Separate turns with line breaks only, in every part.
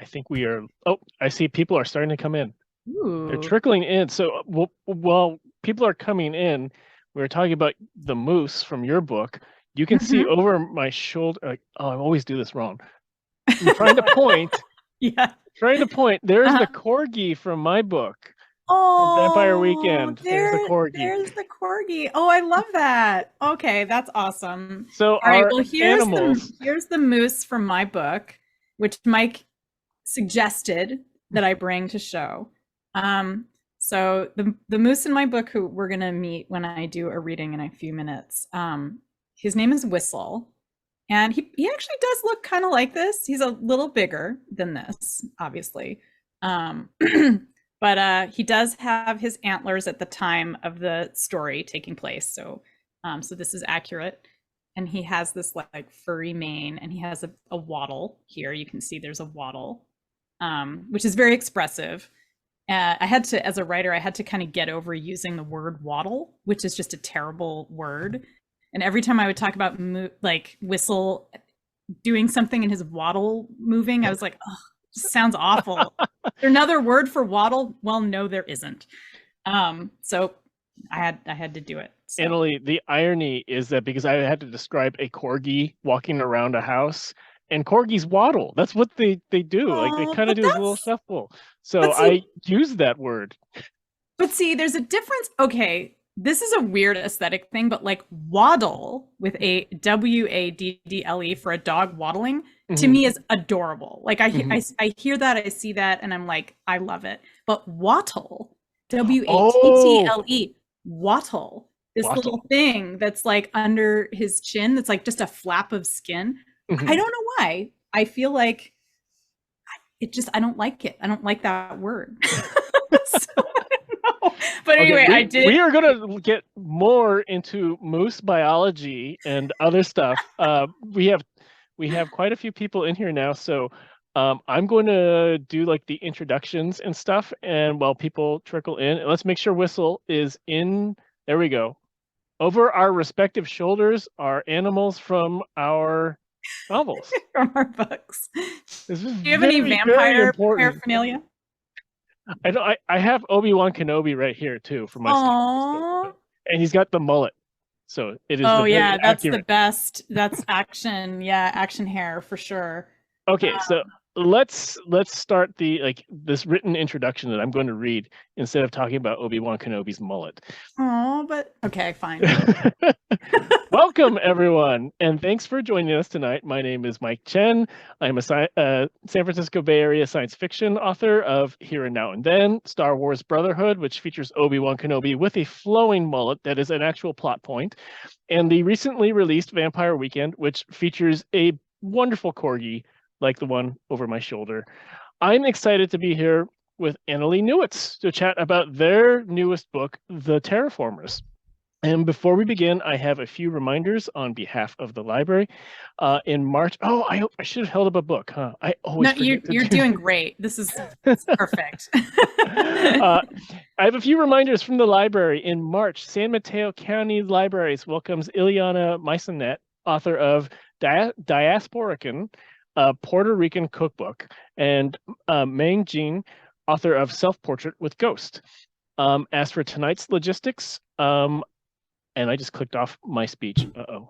I think we are. Oh, I see people are starting to come in. They're
Ooh.
trickling in. So while people are coming in, we were talking about the moose from your book. You can see
Mhm.
over my shoulder. Oh, I always do this wrong. I'm trying to point.
Yeah.
Trying to point. There's the
Uh-huh.
corgi from my book from Vampire
Oh,
Weekend. There's the corgi.
there's the corgi. Oh, I love that. Okay, that's awesome.
So
All right,
our
well,
animals.
here's the moose from my book, which Mike suggested that I bring to show. Um, so the moose in my book, who we're gonna meet when I do a reading in a few minutes, his name is Whistle, and he actually does look kind of like this. He's a little bigger than this, obviously. Um, but he does have his antlers at the time of the story taking place. So this is accurate. And he has this like furry mane, and he has a wattle here. You can see there's a wattle, which is very expressive. I had to, as a writer, I had to kind of get over using the word wattle, which is just a terrible word. And every time I would talk about like Whistle doing something in his wattle moving, I was like, oh, this sounds awful. Is there another word for wattle? Well, no, there isn't. So I had to do it. So
Annalee, the irony is that because I had to describe a corgi walking around a house, and corgis waddle. That's what they do. Like they
oh,
kind of do this little shuffle. So
but see,
I use that word.
but see, there's a difference. Okay, this is a weird aesthetic thing, but like waddle with a waddle for a dog waddling to
Mhm,
me is adorable. Like
mhm.
I hear that, I see that, and I'm like, I love it. But wattle,
Oh,
wattle, wattle, this little
wattle.
thing that's like under his chin, that's like just a flap of skin. I
Mhm.
don't know why. I feel like it just, I don't like it. I don't like that word. So, I don't know. But
Okay,
anyway, I
we
did.
are gonna get more into moose biology and other stuff. We have quite a few people in here now, so I'm going to do like the introductions and stuff, and while people trickle in, let's make sure Whistle is in. There we go. Over our respective shoulders are animals from our novels.
From our books. Do
This is
you have any
very, very
vampire
important.
paraphernalia?
I have Obi-Wan Kenobi right here too for my Star Wars book,
Oh,
and he's got the mullet, so it is
oh
the very
yeah, that's the
accurate.
best. That's action. Yeah, action hair for sure.
Okay, so let's start the like this written introduction that I'm going to read instead of talking about Obi-Wan Kenobi's mullet.
Oh, but okay, fine.
Welcome, everyone, and thanks for joining us tonight. My name is Mike Chen. I'm a San Francisco Bay Area science fiction author of Here and Now and Then, Star Wars Brotherhood, which features Obi-Wan Kenobi with a flowing mullet that is an actual plot point, and the recently released Vampire Weekend, which features a wonderful corgi like the one over my shoulder. I'm excited to be here with Annalee Newitz to chat about their newest book, The Terraformers. And before we begin, I have a few reminders on behalf of the library. In March, I should have held up a book, huh? I
No,
always
you
forget to
you're
do
doing
that.
great. This is perfect.
uh, I have a few reminders from the library. In March, San Mateo County Libraries welcomes Ileana Maisonet, author of Diasporican, a Puerto Rican cookbook, and Meng Jin, author of Self Portrait with Ghost. As for tonight's logistics, and I just clicked off my speech. Uh-oh.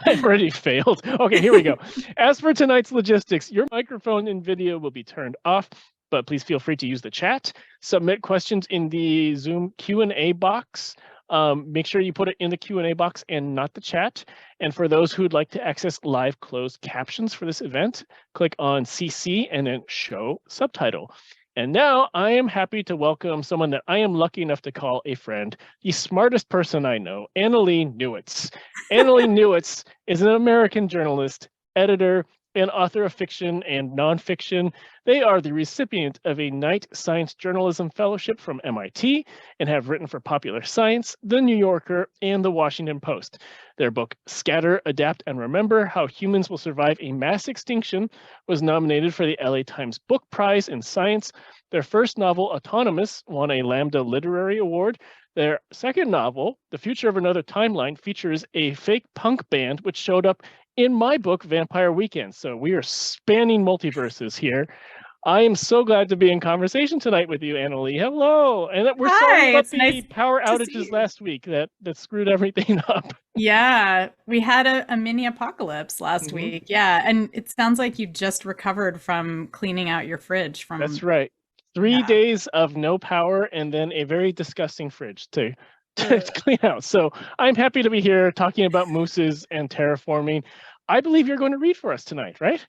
I've already failed. Okay, here we go. As for tonight's logistics, your microphone and video will be turned off, but please feel free to use the chat. Submit questions in the Zoom Q&A box. Make sure you put it in the Q&A box and not the chat. And for those who'd like to access live closed captions for this event, click on CC and then show subtitle. And now I am happy to welcome someone that I am lucky enough to call a friend, the smartest person I know, Annalee Newitz. Annalee Newitz is an American journalist, editor, and author of fiction and nonfiction. They are the recipient of a Knight Science Journalism Fellowship from MIT and have written for Popular Science, The New Yorker, and The Washington Post. Their book, Scatter, Adapt, and Remember How Humans Will Survive a Mass Extinction, was nominated for the LA Times Book Prize in Science. Their first novel, Autonomous, won a Lambda Literary Award. Their second novel, The Future of Another Timeline, features a fake punk band which showed up in my book, Vampire Weekend. So we are spanning multiverses here. I am so glad to be in conversation tonight with you, Annalee. Hello. And we're sorry
Hi,
about
it's
the
nice
power
to see
outages
you.
last week that screwed everything up.
Yeah, we had a mini apocalypse last
Mhm.
week. Yeah, and it sounds like you just recovered from cleaning out your fridge
That's
from,
right. 3
yeah.
days of no power and then a very disgusting fridge to
Ugh.
clean out. So I'm happy to be here talking about mooses and terraforming. I believe you're going to read for us tonight, right?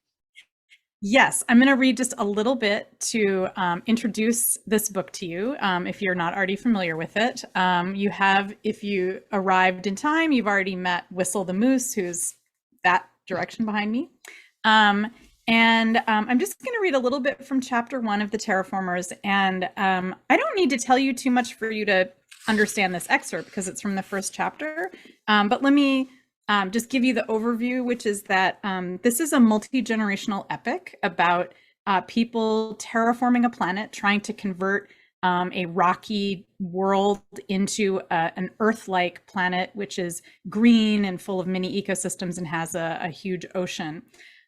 Yes, I'm going to read just a little bit to introduce this book to you. If you're not already familiar with it, you have, if you arrived in time, you've already met Whistle the Moose, who's that direction behind me. I'm just going to read a little bit from chapter 1 of the Terraformers. And I don't need to tell you too much for you to understand this excerpt because it's from the first chapter. But let me just give you the overview, which is that this is a multi-generational epic about people terraforming a planet, trying to convert a rocky world into an Earth-like planet, which is green and full of mini ecosystems and has a huge ocean.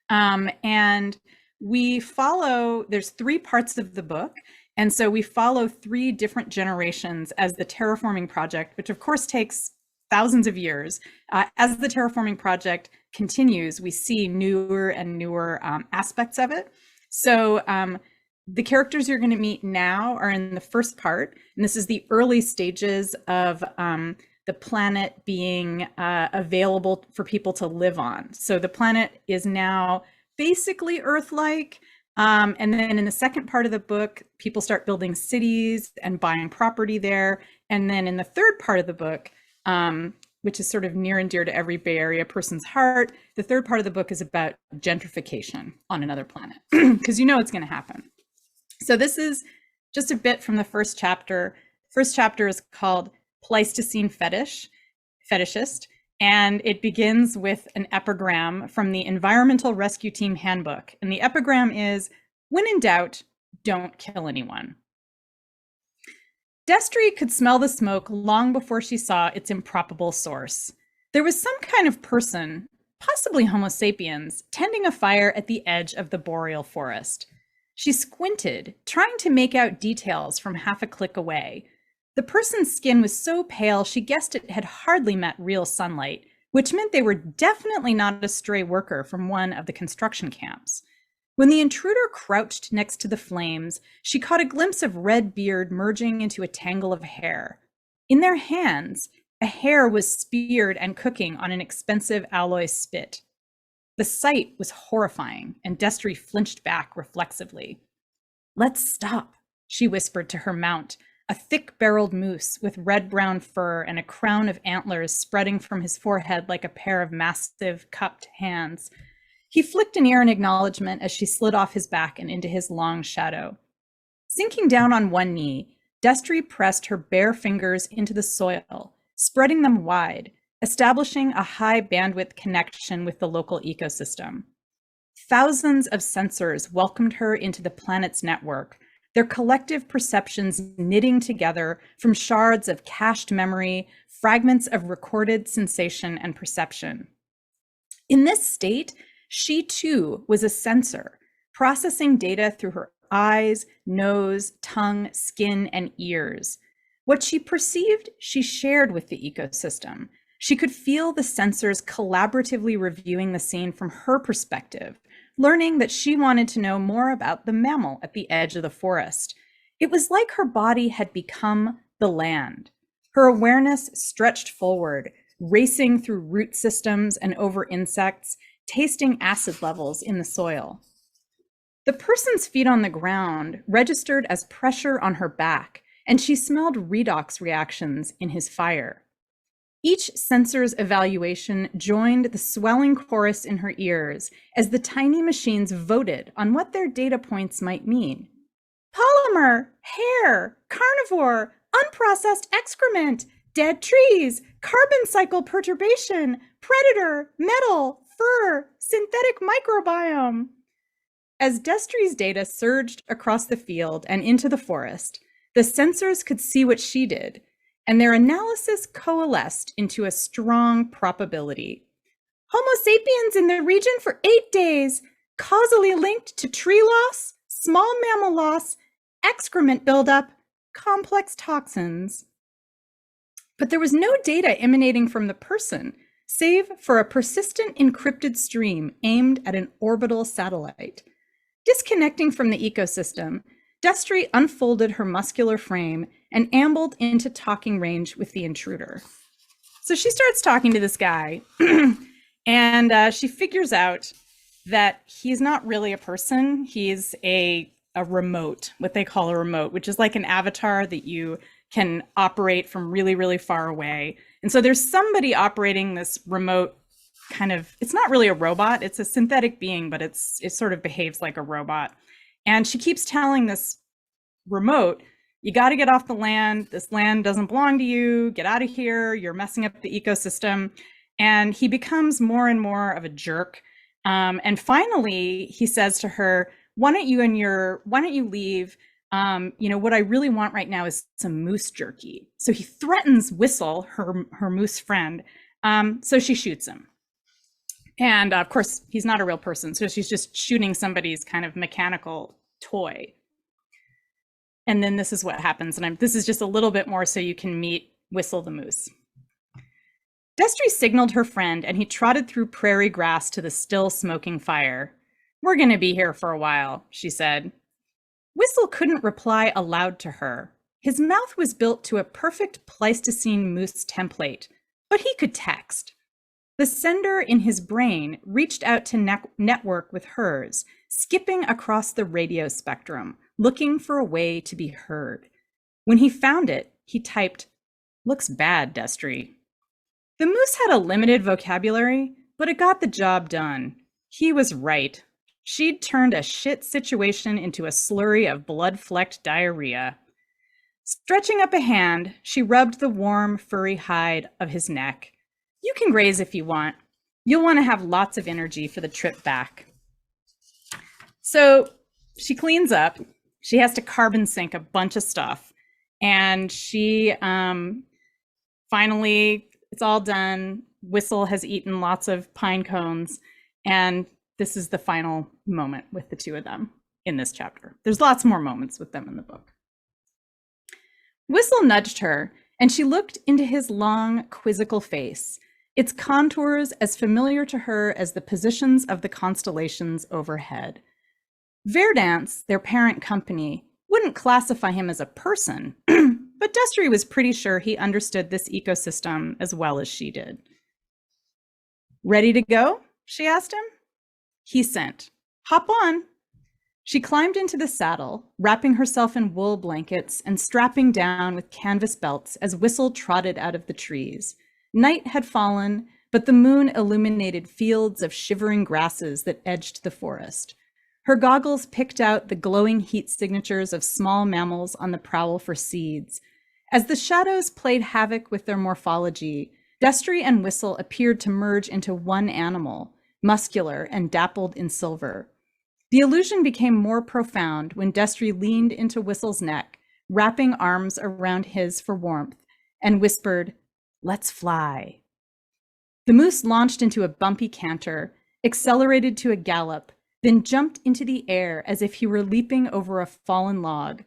And we follow, there's 3 parts of the book. And so we follow 3 different generations as the terraforming project, which of course takes thousands of years. As the terraforming project continues, we see newer and newer aspects of it. So the characters you're going to meet now are in the first part, and this is the early stages of the planet being available for people to live on. So the planet is now basically Earth-like. And then in the second part of the book, people start building cities and buying property there. And then in the third part of the book, which is sort of near and dear to every Bay Area person's heart, the third part of the book is about gentrification on another planet, because you know it's going to happen. So this is just a bit from the first chapter. First chapter is called Pleistocene Fetishist, and it begins with an epigram from the Environmental Rescue Team Handbook. And the epigram is, when in doubt, don't kill anyone. Destry could smell the smoke long before she saw its improbable source. There was some kind of person, possibly Homo sapiens, tending a fire at the edge of the boreal forest. She squinted, trying to make out details from half a click away. The person's skin was so pale she guessed it had hardly met real sunlight, which meant they were definitely not a stray worker from one of the construction camps. When the intruder crouched next to the flames, she caught a glimpse of red beard merging into a tangle of hair. In their hands, a hare was speared and cooking on an expensive alloy spit. The sight was horrifying, and Destry flinched back reflexively. "Let's stop," she whispered to her mount, a thick-barreled moose with red-brown fur and a crown of antlers spreading from his forehead like a pair of massive, cupped hands. He flicked an ear in acknowledgement as she slid off his back and into his long shadow. Sinking down on one knee, Destry pressed her bare fingers into the soil, spreading them wide, establishing a high-bandwidth connection with the local ecosystem. Thousands of sensors welcomed her into the planet's network, their collective perceptions knitting together from shards of cached memory, fragments of recorded sensation and perception. In this state, she too was a sensor, processing data through her eyes, nose, tongue, skin, and ears. What she perceived, she shared with the ecosystem. She could feel the sensors collaboratively reviewing the scene from her perspective, learning that she wanted to know more about the mammal at the edge of the forest. It was like her body had become the land. Her awareness stretched forward, racing through root systems and over insects, tasting acid levels in the soil. The person's feet on the ground registered as pressure on her back, and she smelled redox reactions in his fire. Each sensor's evaluation joined the swelling chorus in her ears as the tiny machines voted on what their data points might mean. Polymer, hair, carnivore, unprocessed excrement, dead trees, carbon cycle perturbation, predator, metal, fur, synthetic microbiome. As Destry's data surged across the field and into the forest, the sensors could see what she did, and their analysis coalesced into a strong probability. Homo sapiens in the region for 8 days, causally linked to tree loss, small mammal loss, excrement buildup, complex toxins. But there was no data emanating from the person, save for a persistent encrypted stream aimed at an orbital satellite. Disconnecting from the ecosystem, Destry unfolded her muscular frame and ambled into talking range with the intruder. So she starts talking to this guy, and she figures out that he's not really a person. He's a remote, what they call a remote, which is like an avatar that you can operate from really, really far away. And so there's somebody operating this remote kind of, it's not really a robot, it's a synthetic being, but it sort of behaves like a robot. And she keeps telling this remote, you got to get off the land. This land doesn't belong to you. Get out of here. You're messing up the ecosystem. And he becomes more and more of a jerk. And finally, he says to her, why don't you leave? What I really want right now is some moose jerky. So he threatens Whistle, her moose friend. So she shoots him. And of course, he's not a real person. So she's just shooting somebody's kind of mechanical toy. And then this is what happens. And this is just a little bit more so you can meet Whistle the moose. Destry signaled her friend, and he trotted through prairie grass to the still smoking fire. We're going to be here for a while, she said. Whistle couldn't reply aloud to her. His mouth was built to a perfect Pleistocene moose template, but he could text. The sender in his brain reached out to network with hers, skipping across the radio spectrum, looking for a way to be heard. When he found it, he typed, "Looks bad, Destry." The moose had a limited vocabulary, but it got the job done. He was right. She'd turned a shit situation into a slurry of blood-flecked diarrhea. Stretching up a hand, she rubbed the warm, furry hide of his neck. You can graze if you want. You'll want to have lots of energy for the trip back. So she cleans up. She has to carbon sync a bunch of stuff. And she finally, it's all done. Whistle has eaten lots of pine cones. And this is the final moment with the two of them in this chapter. There's lots more moments with them in the book. Whistle nudged her, and she looked into his long, quizzical face, its contours as familiar to her as the positions of the constellations overhead. Verdance, their parent company, wouldn't classify him as a person, but Destry was pretty sure he understood this ecosystem as well as she did. Ready to go? She asked him. He sent. Hop on. She climbed into the saddle, wrapping herself in wool blankets and strapping down with canvas belts as Whistle trotted out of the trees. Night had fallen, but the moon illuminated fields of shivering grasses that edged the forest. Her goggles picked out the glowing heat signatures of small mammals on the prowl for seeds. As the shadows played havoc with their morphology, Destry and Whistle appeared to merge into one animal, muscular and dappled in silver. The illusion became more profound when Destry leaned into Whistle's neck, wrapping arms around his for warmth, and whispered, "Let's fly." The moose launched into a bumpy canter, accelerated to a gallop, then jumped into the air as if he were leaping over a fallen log.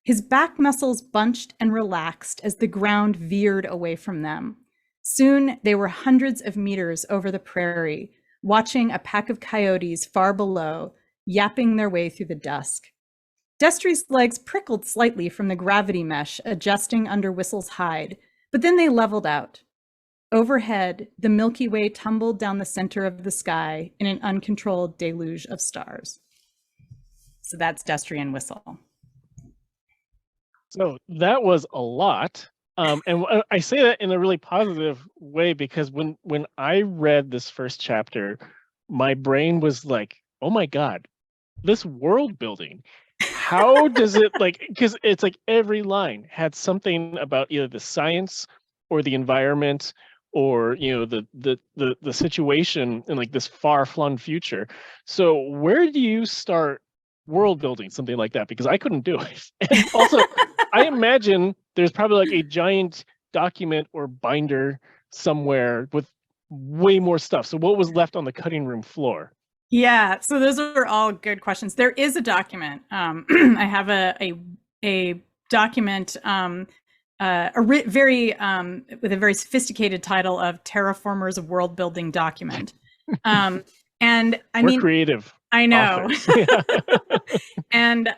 His back muscles bunched and relaxed as the ground veered away from them. Soon they were hundreds of meters over the prairie, watching a pack of coyotes far below, yapping their way through the dusk. Destry's legs prickled slightly from the gravity mesh adjusting under Whistle's hide, but then they leveled out. Overhead, the Milky Way tumbled down the center of the sky in an uncontrolled deluge of stars. So that's Destry and Whistle.
So that was a lot. And I say that in a really positive way because when I read this first chapter, my brain was like, oh my God, this world building. How does it because it's like every line had something about either the science or the environment or the situation in like this far-flung future. So where do you start world building something like that? Because I couldn't do it. And also, I imagine there's probably like a giant document or binder somewhere with way more stuff. So what was left on the cutting room floor?
Yeah, so those are all good questions. There is a document. I have a document, very with a very sophisticated title of Terraformers World Building Document. And I
We're
mean,
creative.
I know.
Yeah.
And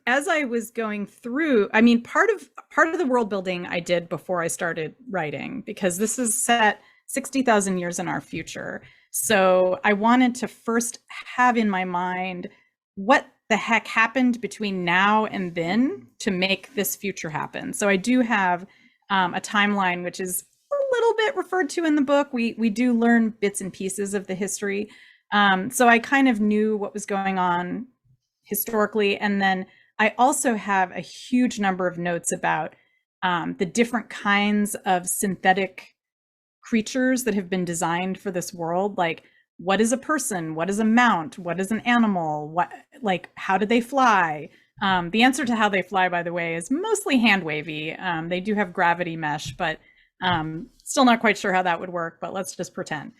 as I was going through, I mean, part of the world building I did before I started writing, because this is set 60,000 years in our future. So I wanted to first have in my mind what the heck happened between now and then to make this future happen. So I do have a timeline, which is a little bit referred to in the book. We do learn bits and pieces of the history. So I kind of knew what was going on historically. And then I also have a huge number of notes about the different kinds of synthetic creatures that have been designed for this world. Like, what is a person? What is a mount? What is an animal? What, like, how do they fly? The answer to how they fly, by the way, is mostly hand wavy. They do have gravity mesh, but still not quite sure how that would work, but let's just pretend.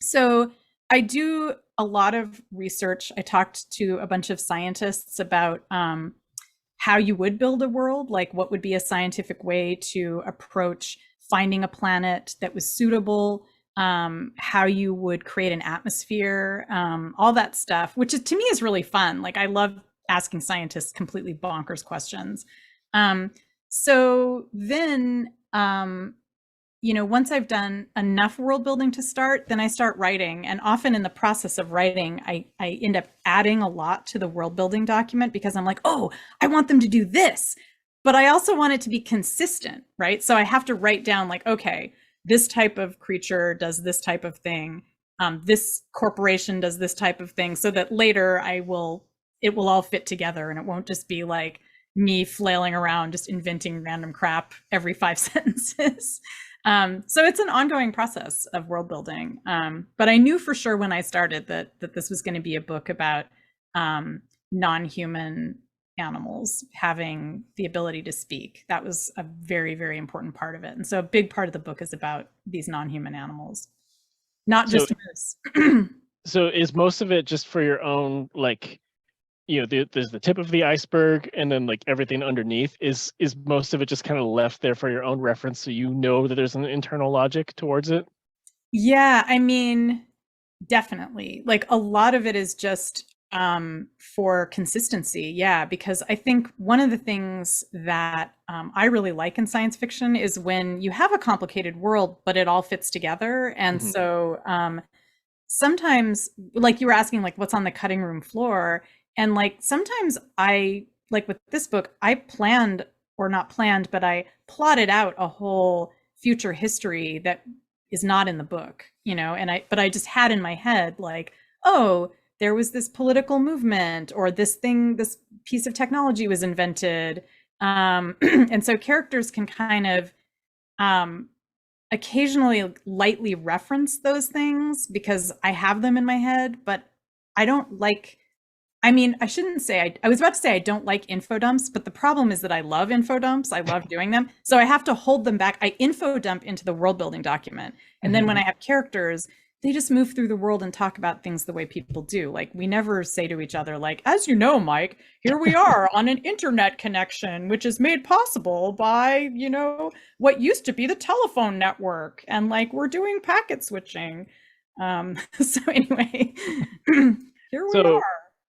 So I do a lot of research. I talked to a bunch of scientists about how you would build a world, like what would be a scientific way to approach finding a planet that was suitable, how you would create an atmosphere, all that stuff, which is, to me, is really fun. Like, I love asking scientists completely bonkers questions. So then, once I've done enough world building to start, then I start writing. And often in the process of writing, I end up adding a lot to the world building document, because I'm like, oh, I want them to do this, but I also want it to be consistent, right? So I have to write down, like, okay, this type of creature does this type of thing. This corporation does this type of thing, so that later it will all fit together, and it won't just be like me flailing around, just inventing random crap every 5 sentences. So it's an ongoing process of world building. But I knew for sure when I started that this was going to be a book about non-human animals having the ability to speak. That was a very, very important part of it. And so a big part of the book is about these non-human animals, not just moose.
So is most of it just for your own, like, there's the tip of the iceberg, and then like everything underneath is most of it just kind of left there for your own reference, so you know that there's an internal logic towards it?
Yeah, I mean, definitely. Like, a lot of it is just for consistency. Yeah, because I think one of the things that I really like in science fiction is when you have a complicated world, but it all fits together. And so sometimes, like you were asking, like, what's on the cutting room floor? And like, sometimes like with this book, I planned, or not planned, but I plotted out a whole future history that is not in the book, but I just had in my head, like, oh, there was this political movement, or this piece of technology was invented. And so characters can kind of occasionally lightly reference those things because I have them in my head, but I don't like, I mean, I shouldn't say, I was about to say I don't like info dumps, but the problem is that I love info dumps. I love doing them. So I have to hold them back. I info dump into the world building document. And then when I have characters, they just move through the world and talk about things the way people do. Like, we never say to each other, like, as you know, Mike, here we are on an internet connection, which is made possible by, what used to be the telephone network. And like, we're doing packet switching. So anyway, here we are.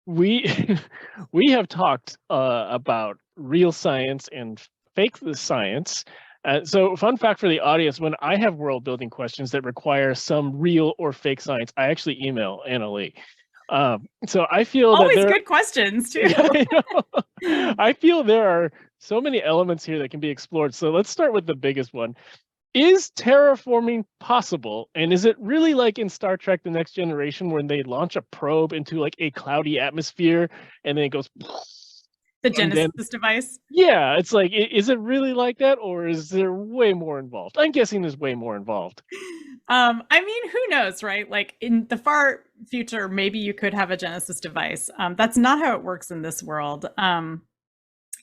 We have talked about real science and fake science. So fun fact for the audience, when I have world building questions that require some real or fake science, I actually email Annalee. So I feel
always good questions too.
I feel there are so many elements here that can be explored. So let's start with the biggest one. Is terraforming possible? And is it really like in Star Trek: The Next Generation, when they launch a probe into like a cloudy atmosphere and then it goes...
The Genesis device?
Yeah, it's like, is it really like that, or is there way more involved? I'm guessing there's way more involved.
I mean, who knows, right? Like, in the far future, maybe you could have a Genesis device. That's not how it works in this world.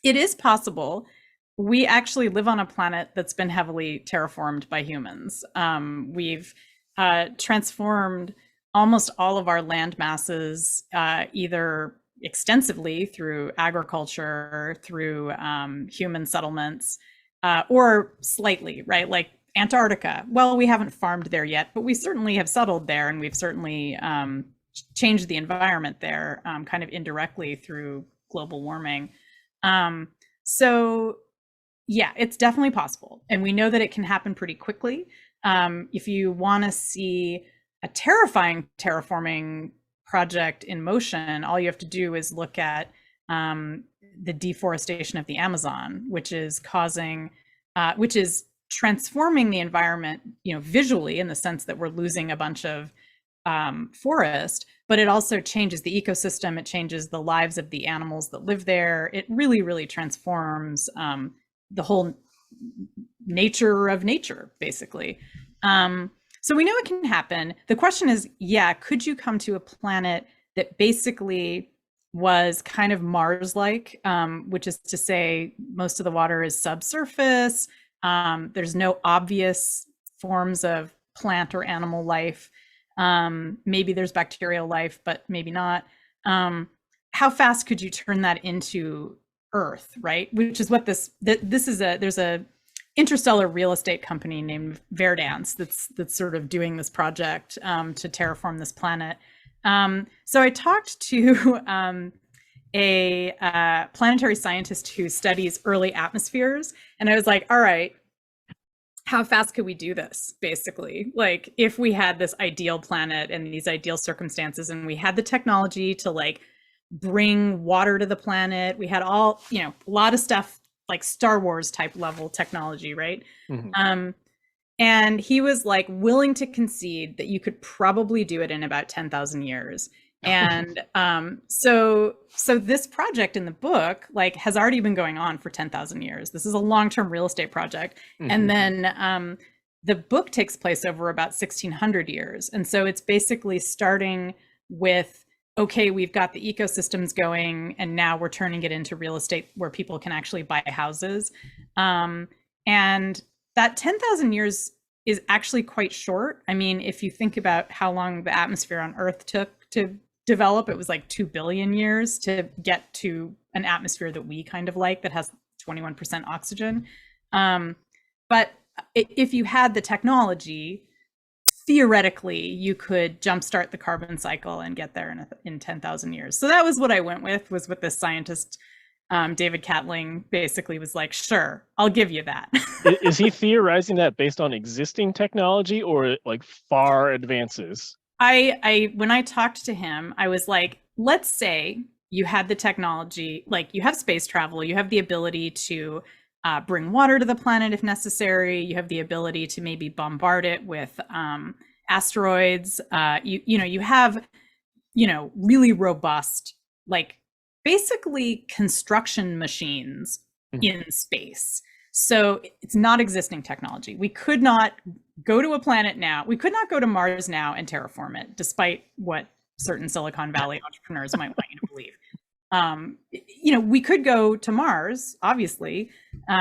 It is possible. we actually live on a planet that's been heavily terraformed by humans. We've transformed almost all of our land masses, either extensively through agriculture, through human settlements, or slightly, right? Like Antarctica. Well, we haven't farmed there yet, but we certainly have settled there, and we've certainly changed the environment there, kind of indirectly through global warming. So yeah, it's definitely possible. And we know that it can happen pretty quickly. If you want to see a terrifying terraforming project in motion, all you have to do is look at the deforestation of the Amazon, which is transforming the environment, visually, in the sense that we're losing a bunch of forest, but it also changes the ecosystem. It changes the lives of the animals that live there. It really, really transforms the whole nature of nature, basically. So we know it can happen. The question is, could you come to a planet that basically was kind of Mars-like, which is to say most of the water is subsurface. There's no obvious forms of plant or animal life. Maybe there's bacterial life, but maybe not. How fast could you turn that into Earth, right? Which is what there's a interstellar real estate company named Verdance that's sort of doing this project to terraform this planet. So I talked to a planetary scientist who studies early atmospheres, and I was like, all right, how fast could we do this, basically? Like, if we had this ideal planet and these ideal circumstances, and we had the technology to like bring water to the planet, we had all, a lot of stuff like Star Wars type level technology, right? Mm-hmm. And he was like willing to concede that you could probably do it in about 10,000 years. And so this project in the book like has already been going on for 10,000 years. This is a long-term real estate project. Mm-hmm. And then the book takes place over about 1,600 years. And so it's basically starting with, okay, we've got the ecosystems going, and now we're turning it into real estate where people can actually buy houses. And that 10,000 years is actually quite short. I mean, if you think about how long the atmosphere on Earth took to develop, it was like 2 billion years to get to an atmosphere that we kind of like, that has 21% oxygen. But if you had the technology, theoretically, you could jumpstart the carbon cycle and get there in 10,000 years. So that was what I went with, was what this scientist, David Catling, basically was like, sure, I'll give you that.
Is he theorizing that based on existing technology or like far advances?
When I talked to him, I was like, let's say you had the technology, like you have space travel, you have the ability to bring water to the planet if necessary, you have the ability to maybe bombard it with asteroids, you have really robust, like basically construction machines in space. So it's not existing technology. We could not go to a planet now. We could not go to Mars now and terraform it, despite what certain Silicon Valley entrepreneurs might want you to believe. We could go to Mars, obviously.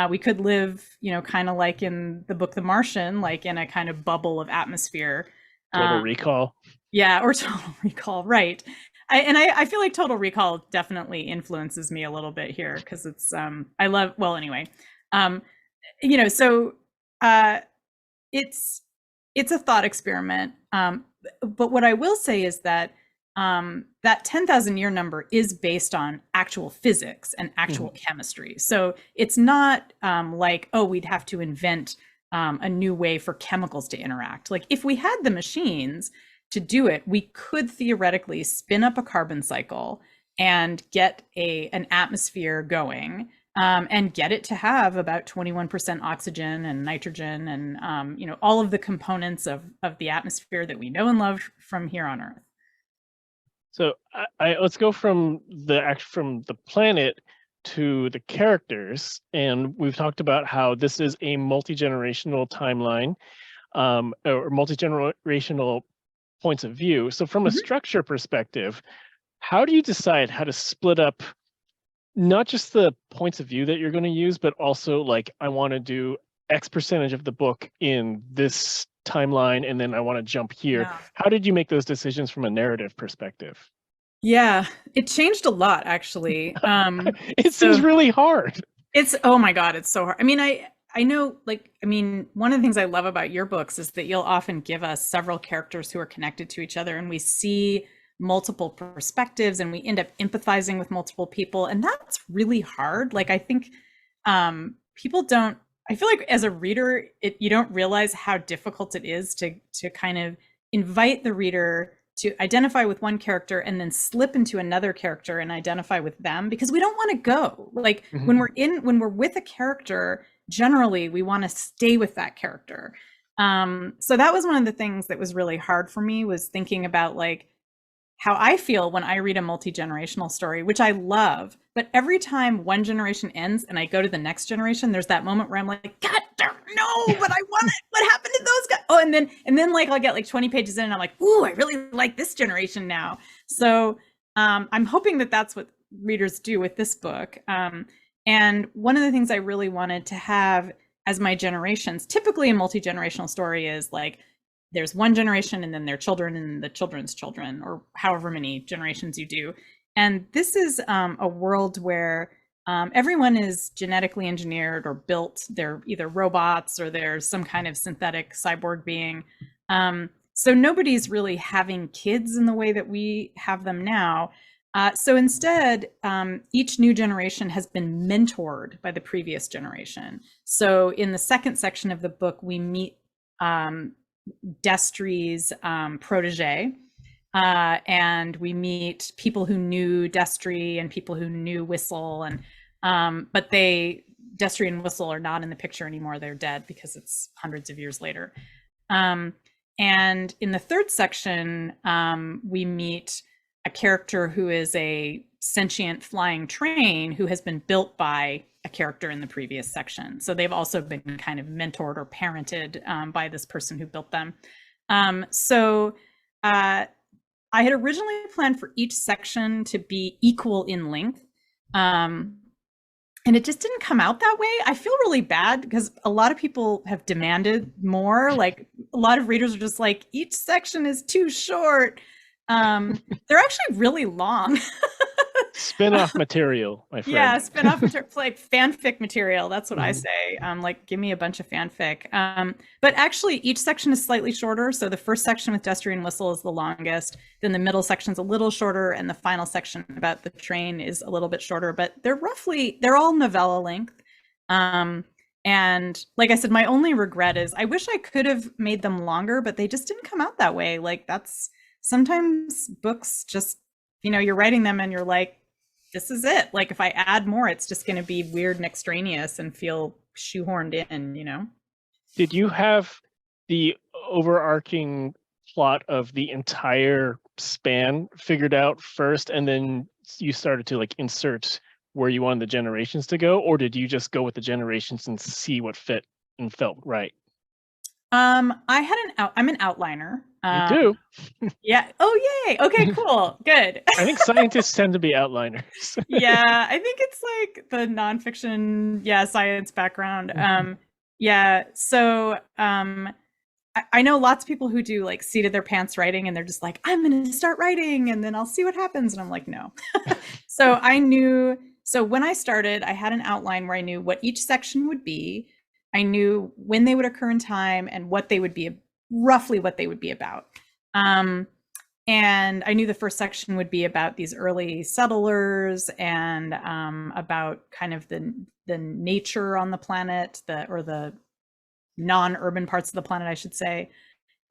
We could live, kind of like in the book The Martian, like in a kind of bubble of atmosphere.
Total Recall.
Yeah, or Total Recall, right. I feel like Total Recall definitely influences me a little bit here, because it's, it's a thought experiment. But what I will say is that that 10,000 year number is based on actual physics and actual chemistry. So it's not like, oh, we'd have to invent a new way for chemicals to interact. Like if we had the machines to do it, we could theoretically spin up a carbon cycle and get an atmosphere going, and get it to have about 21% oxygen and nitrogen and all of the components of the atmosphere that we know and love from here on Earth.
So let's go from the planet to the characters, and we've talked about how this is a multi-generational timeline, or multi-generational points of view. So from a structure perspective, how do you decide how to split up not just the points of view that you're going to use, but also like I want to do X percentage of the book in this timeline, and then I want to jump here.
Yeah.
How did you make those decisions from a narrative perspective?
Yeah, it changed a lot actually.
It seems really hard.
It's, oh my God, it's so hard. I mean, I know, like, I mean, one of the things I love about your books is that you'll often give us several characters who are connected to each other, and we see multiple perspectives, and we end up empathizing with multiple people, and that's really hard. Like, I think people don't. I feel like as a reader, you don't realize how difficult it is to kind of invite the reader to identify with one character and then slip into another character and identify with them, because we don't want to go. Like when we're with a character, generally we want to stay with that character. So that was one of the things that was really hard for me, was thinking about like how I feel when I read a multi-generational story, which I love. But every time one generation ends and I go to the next generation, there's that moment where I'm like, God, no, but I want it. What happened to those guys? Oh, and then like I'll get like 20 pages in and I'm like, ooh, I really like this generation now. So I'm hoping that that's what readers do with this book. And one of the things I really wanted to have as my generations, typically a multi-generational story is like, there's one generation and then their children and the children's children, or however many generations you do. And this is a world where everyone is genetically engineered or built. They're either robots or they're some kind of synthetic cyborg being. So nobody's really having kids in the way that we have them now. So instead, each new generation has been mentored by the previous generation. So in the second section of the book, we meet Destry's protege, and we meet people who knew Destry and people who knew Whistle, and but Destry and Whistle are not in the picture anymore. They're dead because it's hundreds of years later. And in the third section, we meet a character who is a sentient flying train who has been built by a character in the previous section. So they've also been kind of mentored or parented by this person who built them. So I had originally planned for each section to be equal in length. And it just didn't come out that way. I feel really bad because a lot of people have demanded more. Like a lot of readers are just like, each section is too short. They're actually really long.
Spin-off material, my friend.
Yeah, spin-off material, like fanfic material. That's what I say. Like, give me a bunch of fanfic. But actually, each section is slightly shorter. So the first section with Destry and Whistle is the longest. Then the middle section's a little shorter, and the final section about the train is a little bit shorter. But they're all novella length. And like I said, my only regret is I wish I could have made them longer, but they just didn't come out that way. Like sometimes books just, you're writing them and you're like, this is it. Like if I add more, it's just going to be weird and extraneous and feel shoehorned in.
Did you have the overarching plot of the entire span figured out first, and then you started to like insert where you wanted the generations to go, or did you just go with the generations and see what fit and felt right?
I'm an outliner.
You do?
Yeah. Oh, yay. Okay, cool. Good.
I think scientists tend to be outliners.
Yeah, I think it's like the nonfiction, science background. Yeah. So I know lots of people who do like seat of their pants writing, and they're just like, I'm going to start writing and then I'll see what happens. And I'm like, no. So when I started, I had an outline where I knew what each section would be. I knew when they would occur in time and what they would be, roughly what they would be about. And I knew the first section would be about these early settlers and about kind of the nature on the planet, or the non-urban parts of the planet, I should say.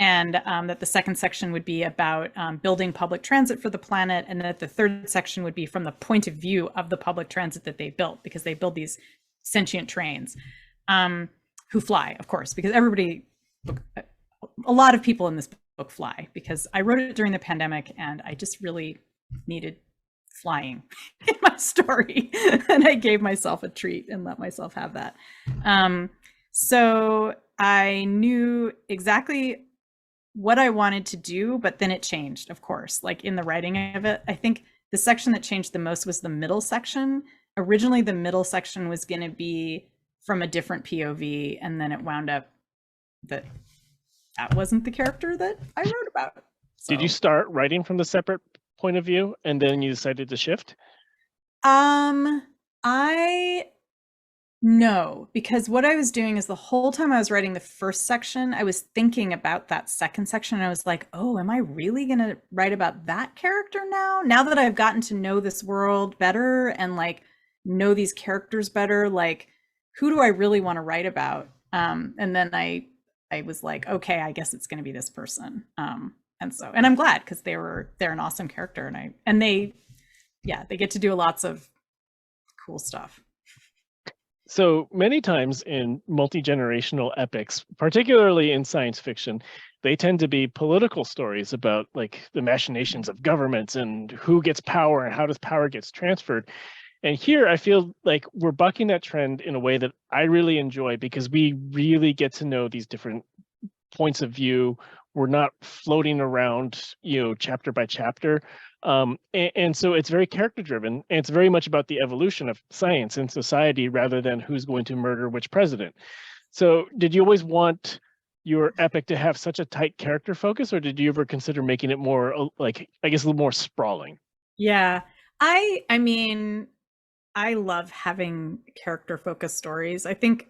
And that the second section would be about building public transit for the planet, and that the third section would be from the point of view of the public transit that they built, because they build these sentient trains who fly, of course, because a lot of people in this book fly, because I wrote it during the pandemic and I just really needed flying in my story. And I gave myself a treat and let myself have that. So I knew exactly what I wanted to do, but then it changed, of course, like in the writing of it. I think the section that changed the most was the middle section. originally the middle section was going to be from a different POV, and then it wound up that wasn't the character that I wrote about. So,
did you start writing from the separate point of view and then you decided to shift?
No, because what I was doing is the whole time I was writing the first section, I was thinking about that second section. And I was like, oh, am I really going to write about that character now? Now that I've gotten to know this world better and like know these characters better, like who do I really want to write about? And then I was like, okay, I guess it's going to be this person. And I'm glad because they're an awesome character, and they get to do lots of cool stuff.
So many times in multi-generational epics, particularly in science fiction, they tend to be political stories about like the machinations of governments and who gets power and how does power gets transferred. And here I feel like we're bucking that trend in a way that I really enjoy because we really get to know these different points of view. We're not floating around, chapter by chapter. And so it's very character driven, and it's very much about the evolution of science and society rather than who's going to murder which president. So did you always want your epic to have such a tight character focus, or did you ever consider making it more like, I guess, a little more sprawling?
Yeah, I mean, I love having character focused stories. I think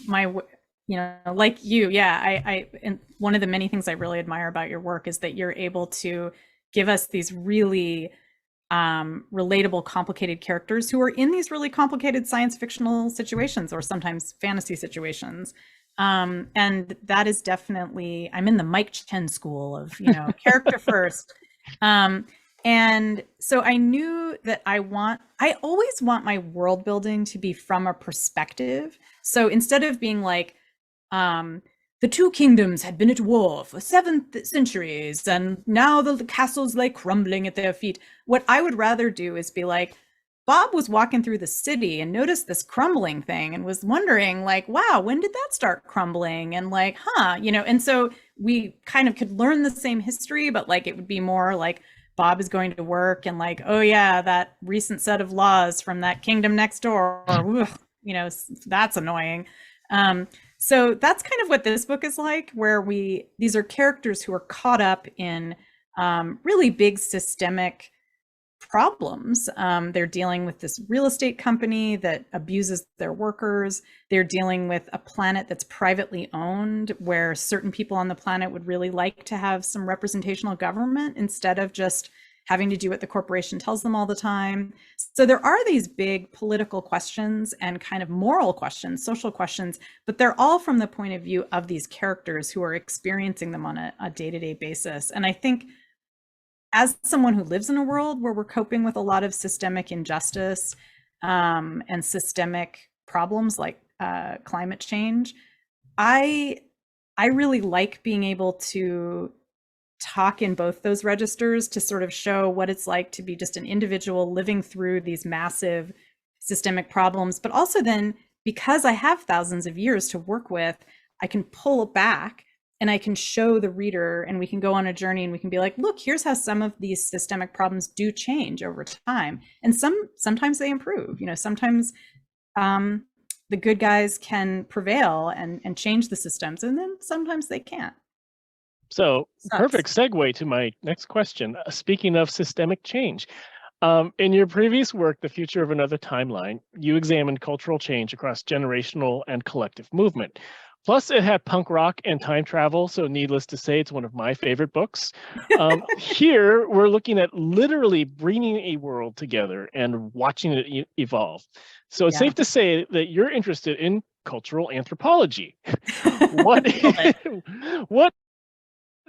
like you, and one of the many things I really admire about your work is that you're able to give us these really relatable, complicated characters who are in these really complicated science fictional situations or sometimes fantasy situations. And that is definitely, I'm in the Mike Chen school of, character first. And so I knew that I always want my world building to be from a perspective. So instead of being like, the two kingdoms had been at war for 7 centuries, and now the castles lay crumbling at their feet. What I would rather do is be like, Bob was walking through the city and noticed this crumbling thing and was wondering like, wow, when did that start crumbling? And like, and so we kind of could learn the same history, but like, it would be more like Bob is going to work and like, oh yeah, that recent set of laws from that kingdom next door, that's annoying. So that's kind of what this book is like, where these are characters who are caught up in really big systemic problems. They're dealing with this real estate company that abuses their workers. They're dealing with a planet that's privately owned, where certain people on the planet would really like to have some representational government instead of just having to do what the corporation tells them all the time. So there are these big political questions and kind of moral questions, social questions, but they're all from the point of view of these characters who are experiencing them on a day-to-day basis. And I think as someone who lives in a world where we're coping with a lot of systemic injustice and systemic problems like climate change, I really like being able to talk in both those registers to sort of show what it's like to be just an individual living through these massive systemic problems. But also then, because I have thousands of years to work with, I can pull it back and I can show the reader, and we can go on a journey and we can be like, look, here's how some of these systemic problems do change over time. And sometimes they improve, sometimes the good guys can prevail and change the systems, and then sometimes they can't.
So perfect segue to my next question. Speaking of systemic change, in your previous work, The Future of Another Timeline, you examined cultural change across generational and collective movement. Plus, it had punk rock and time travel, so needless to say, it's one of my favorite books. Here, we're looking at literally bringing a world together and watching it evolve. So it's safe to say that you're interested in cultural anthropology. What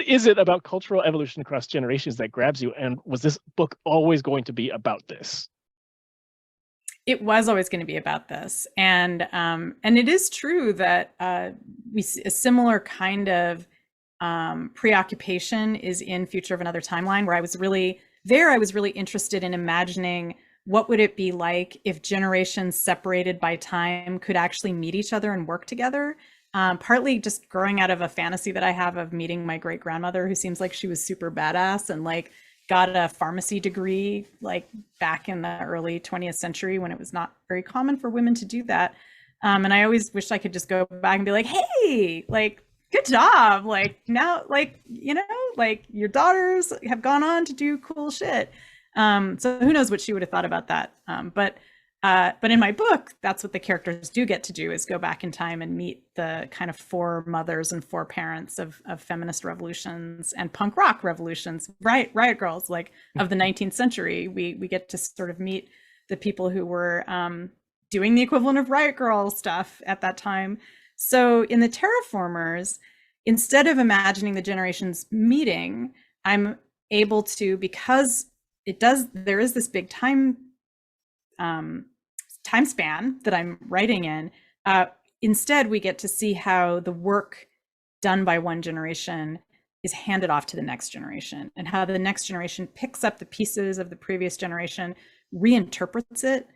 is it about cultural evolution across generations that grabs you? And was this book always going to be about this?
It was always going to be about this. And it is true that we see a similar kind of preoccupation is in Future of Another Timeline, where I was really interested in imagining what would it be like if generations separated by time could actually meet each other and work together. Partly just growing out of a fantasy that I have of meeting my great grandmother, who seems like she was super badass and like got a pharmacy degree like back in the early 20th century when it was not very common for women to do that. And I always wish I could just go back and be like, hey, like, good job. Like now, like, you know, like your daughters have gone on to do cool shit. So who knows what she would have thought about that. But in my book, that's what the characters do get to do, is go back in time and meet the kind of foremothers and foreparents of feminist revolutions and punk rock revolutions, riot girls, like of the 19th century. We get to sort of meet the people who were doing the equivalent of riot girl stuff at that time. So in the Terraformers, instead of imagining the generations meeting, I'm able to, because there is this big time span that I'm writing in. Instead, we get to see how the work done by one generation is handed off to the next generation, and how the next generation picks up the pieces of the previous generation, reinterprets it,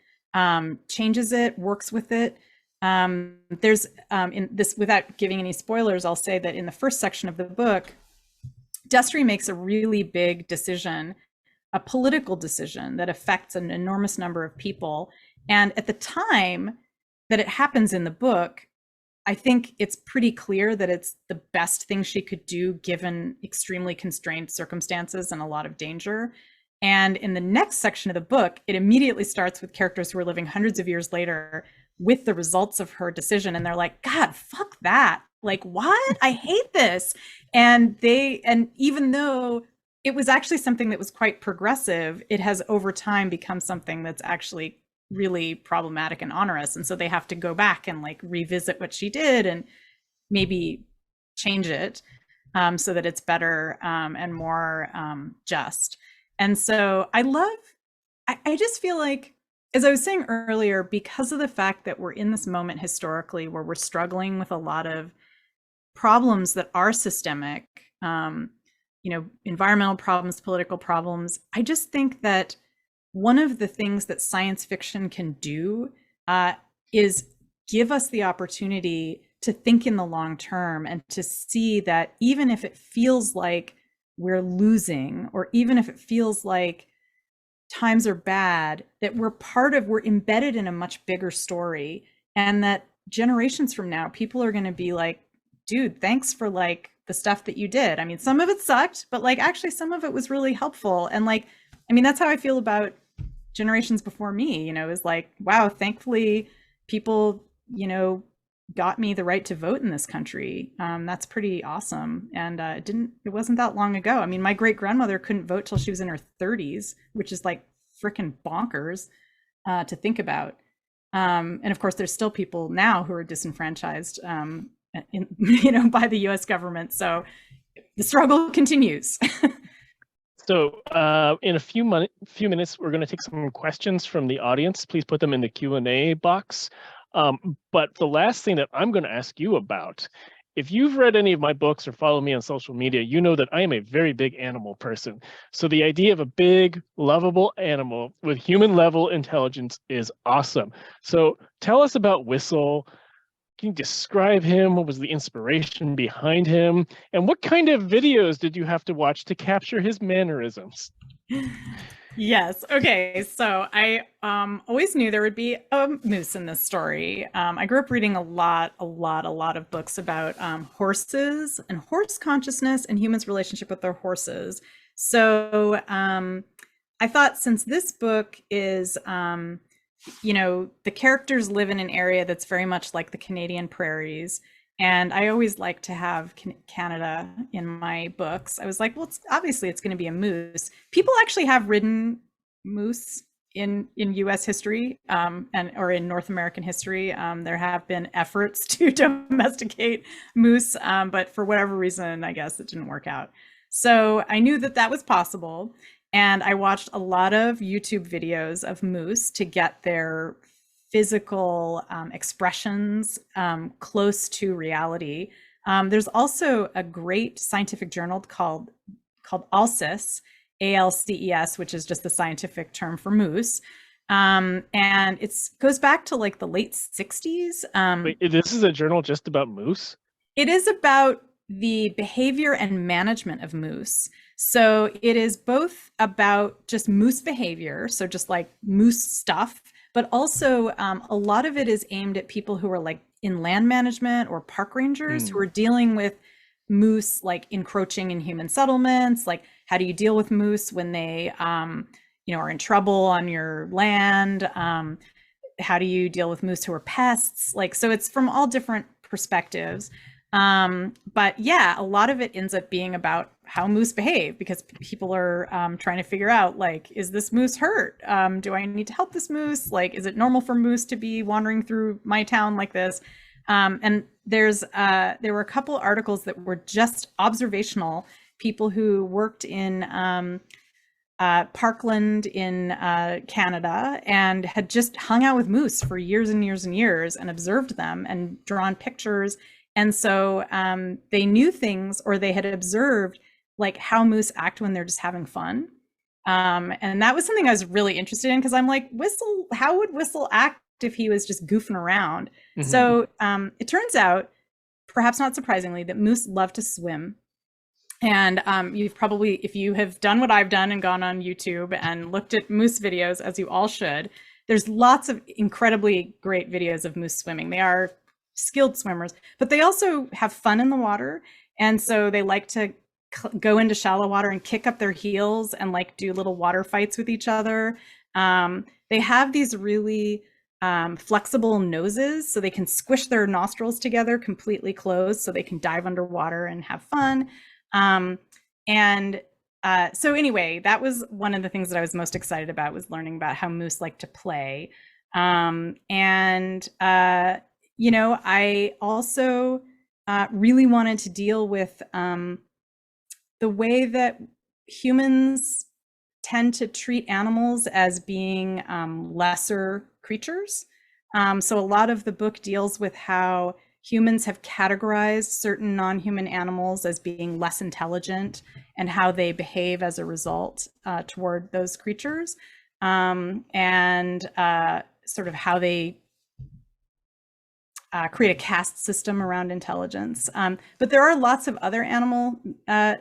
changes it, works with it. There's in this, without giving any spoilers, I'll say that in the first section of the book, Destry makes a really big decision, a political decision that affects an enormous number of people. And at the time that it happens in the book, I think it's pretty clear that it's the best thing she could do given extremely constrained circumstances and a lot of danger. And in the next section of the book, it immediately starts with characters who are living hundreds of years later with the results of her decision. And they're like, God, fuck that. Like, what? I hate this. And even though it was actually something that was quite progressive, it has over time become something that's actually really problematic and onerous. And so they have to go back and like revisit what she did and maybe change it so that it's better and more just. And so I just feel like, as I was saying earlier, because of the fact that we're in this moment historically where we're struggling with a lot of problems that are systemic, environmental problems, political problems, I just think that one of the things that science fiction can do is give us the opportunity to think in the long term and to see that even if it feels like we're losing, or even if it feels like times are bad, that we're embedded in a much bigger story, and that generations from now, people are going to be like, dude, thanks for like the stuff that you did. I mean, some of it sucked, but like actually some of it was really helpful. And like, I mean, that's how I feel about generations before me, is like, wow, thankfully people, got me the right to vote in this country. That's pretty awesome. And it wasn't that long ago. I mean, my great grandmother couldn't vote till she was in her 30s, which is like freaking bonkers to think about. And of course, there's still people now who are disenfranchised, by the U.S. government. So the struggle continues.
So in a few minutes, we're going to take some questions from the audience. Please put them in the Q&A box. But the last thing that I'm going to ask you about, if you've read any of my books or follow me on social media, you know that I am a very big animal person. So the idea of a big, lovable animal with human level intelligence is awesome. So tell us about Whistle. Can you describe him? What was the inspiration behind him? And what kind of videos did you have to watch to capture his mannerisms?
Yes. Okay. So I always knew there would be a moose in this story. I grew up reading a lot of books about horses and horse consciousness and humans' relationship with their horses. So I thought, since this book is, the characters live in an area that's very much like the Canadian prairies. And I always like to have Canada in my books. I was like, well, obviously it's going to be a moose. People actually have ridden moose in U.S. history or in North American history. There have been efforts to domesticate moose, but for whatever reason, I guess it didn't work out. So I knew that was possible. And I watched a lot of YouTube videos of moose to get their physical expressions close to reality. There's also a great scientific journal called ALCES, ALCES, which is just the scientific term for moose. And it goes back to like the late 60s.
Wait, this is a journal just about moose?
It is about the behavior and management of moose. So it is both about just moose behavior, so just like moose stuff, but also a lot of it is aimed at people who are like in land management or park rangers who are dealing with moose like encroaching in human settlements. Like, how do you deal with moose when they are in trouble on your land? How do you deal with moose who are pests? Like, so it's from all different perspectives. But yeah, a lot of it ends up being about how moose behave, because people are trying to figure out, like, is this moose hurt? Do I need to help this moose? Like, is it normal for moose to be wandering through my town like this? And there were a couple articles that were just observational, people who worked in Parkland in Canada and had just hung out with moose for years and years and years and observed them and drawn pictures. And so they knew things, or they had observed like how moose act when they're just having fun. And that was something I was really interested in, because I'm like, Whistle, how would Whistle act if he was just goofing around? Mm-hmm. So it turns out, perhaps not surprisingly, that moose love to swim. And you've probably, if you have done what I've done and gone on YouTube and looked at moose videos, as you all should, there's lots of incredibly great videos of moose swimming. They are skilled swimmers, but they also have fun in the water. And so they like to go into shallow water and kick up their heels and like do little water fights with each other. They have these really flexible noses, so they can squish their nostrils together completely closed, so they can dive underwater and have fun. So anyway, that was one of the things that I was most excited about, was learning about how moose like to play. I also really wanted to deal with the way that humans tend to treat animals as being lesser creatures. So a lot of the book deals with how humans have categorized certain non-human animals as being less intelligent, and how they behave as a result toward those creatures, and sort of how they create a caste system around intelligence. But there are lots of other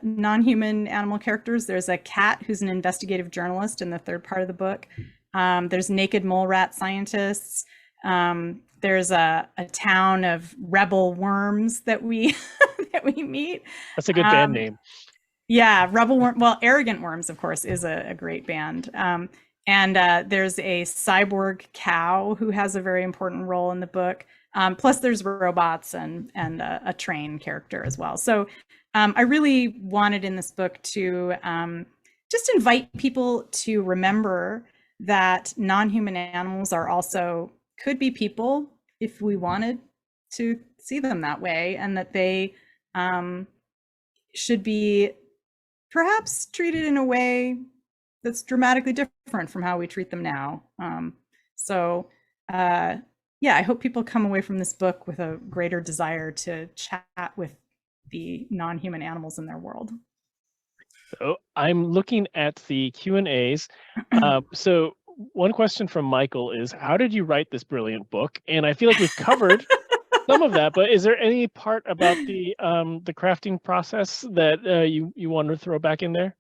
non-human animal characters. There's a cat who's an investigative journalist in the third part of the book. There's naked mole rat scientists. There's a town of rebel worms that we that we meet.
That's a good band name.
Yeah, rebel worm. Well, arrogant worms, of course, is a great band. And there's a cyborg cow who has a very important role in the book. Plus there's robots and a train character as well. So I really wanted in this book to just invite people to remember that non-human animals could be people if we wanted to see them that way, and that they should be perhaps treated in a way that's dramatically different from how we treat them now. Yeah, I hope people come away from this book with a greater desire to chat with the non-human animals in their world.
So I'm looking at the Q&As. So one question from Michael is, how did you write this brilliant book? And I feel like we've covered some of that, but is there any part about the crafting process that you want to throw back in there?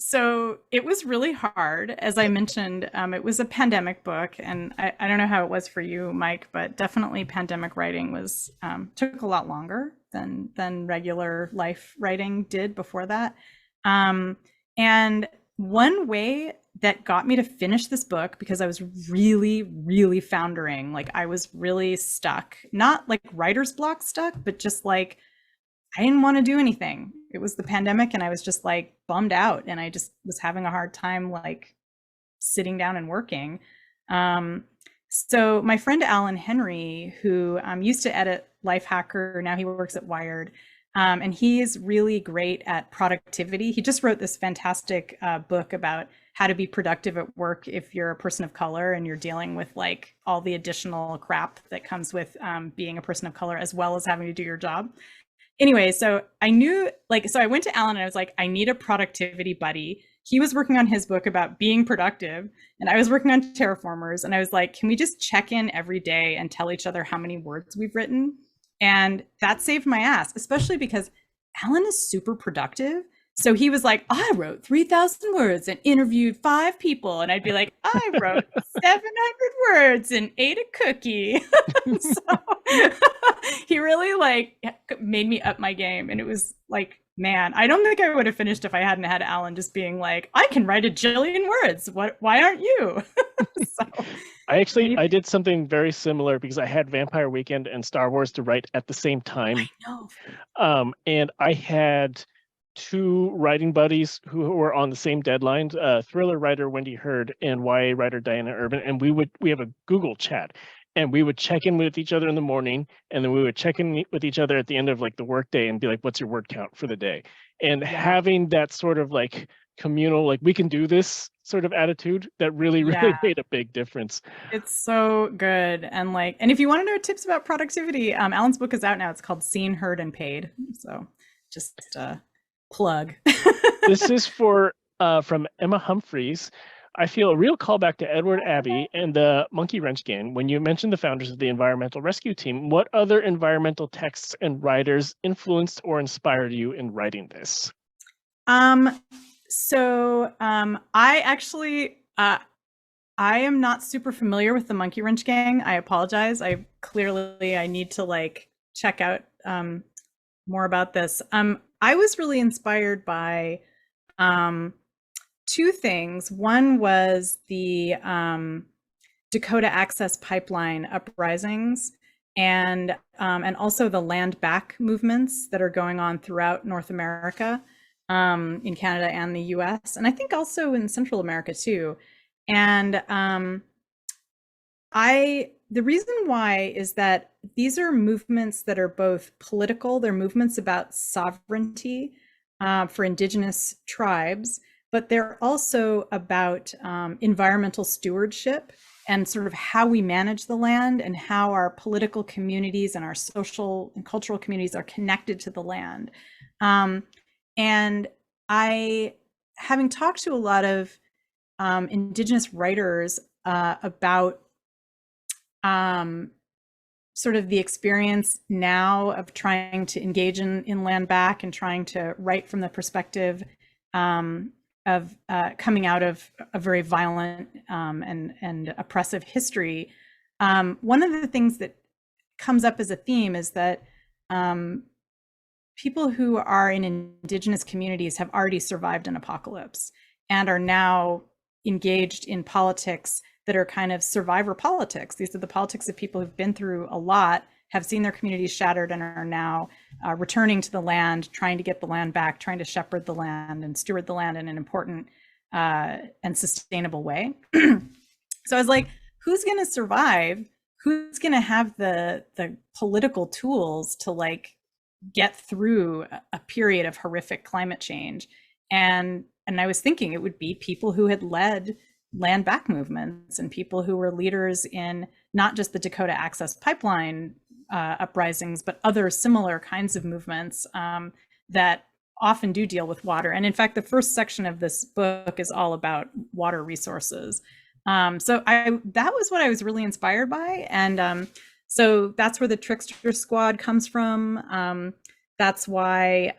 So it was really hard. As I mentioned, it was a pandemic book, and I don't know how it was for you, Mike, but definitely pandemic writing took a lot longer than regular life writing did before that. And one way that got me to finish this book, because I was really, really foundering, like I was really stuck, not like writer's block stuck, but just like, I didn't want to do anything. It was the pandemic, and I was just like bummed out, and I just was having a hard time like sitting down and working. So my friend Alan Henry, who used to edit Lifehacker, now he works at Wired, and he's really great at productivity. He just wrote this fantastic book about how to be productive at work if you're a person of color and you're dealing with like all the additional crap that comes with being a person of color, as well as having to do your job. Anyway, so I knew, so I went to Alan and I was like, I need a productivity buddy. He was working on his book about being productive, and I was working on Terraformers, and I was like, can we just check in every day and tell each other how many words we've written? And that saved my ass, especially because Alan is super productive. So he was like, I wrote 3,000 words and interviewed 5 people. And I'd be like, I wrote 700 words and ate a cookie. So he really like made me up my game. And it was like, man, I don't think I would have finished if I hadn't had Alan just being like, I can write a jillion words. Why aren't you? So
I did something very similar because I had Vampire Weekend and Star Wars to write at the same time.
I know.
And I had 2 writing buddies who were on the same deadline, thriller writer Wendy Hurd and YA writer Diana Urban, and we have a Google chat, and we would check in with each other in the morning, and then we would check in with each other at the end of like the workday and be like, what's your word count for the day? And having that sort of like communal, like we can do this sort of attitude, that really made a big difference.
It's so good. And like, and if you want to know tips about productivity, Alan's book is out now. It's called Seen, Heard, and Paid. So just plug.
This is from Emma Humphreys. I feel a real callback to Edward Abbey and the Monkey Wrench Gang when you mentioned the founders of the Environmental Rescue Team. What other environmental texts and writers influenced or inspired you in writing this?
I actually I am not super familiar with the Monkey Wrench Gang. I apologize. I need to like check out more about this. I was really inspired by 2 things. One was the Dakota Access Pipeline uprisings, and also the land back movements that are going on throughout North America, in Canada and the US, and I think also in Central America too. And the reason why is that these are movements that are both political, they're movements about sovereignty for Indigenous tribes, but they're also about environmental stewardship and sort of how we manage the land and how our political communities and our social and cultural communities are connected to the land. And having talked to a lot of Indigenous writers about sort of the experience now of trying to engage in land back and trying to write from the perspective of coming out of a very violent and oppressive history. One of the things that comes up as a theme is that people who are in Indigenous communities have already survived an apocalypse and are now engaged in politics that are kind of survivor politics. These are the politics of people who've been through a lot, have seen their communities shattered, and are now returning to the land, trying to get the land back, trying to shepherd the land and steward the land in an important and sustainable way. So I was like, who's going to survive? Who's going to have the political tools to like get through a period of horrific climate change? And I was thinking it would be people who had led land back movements and people who were leaders in not just the Dakota Access Pipeline uprisings, but other similar kinds of movements that often do deal with water. And in fact, the first section of this book is all about water resources. So that was what I was really inspired by. And so that's where the Trickster Squad comes from. That's why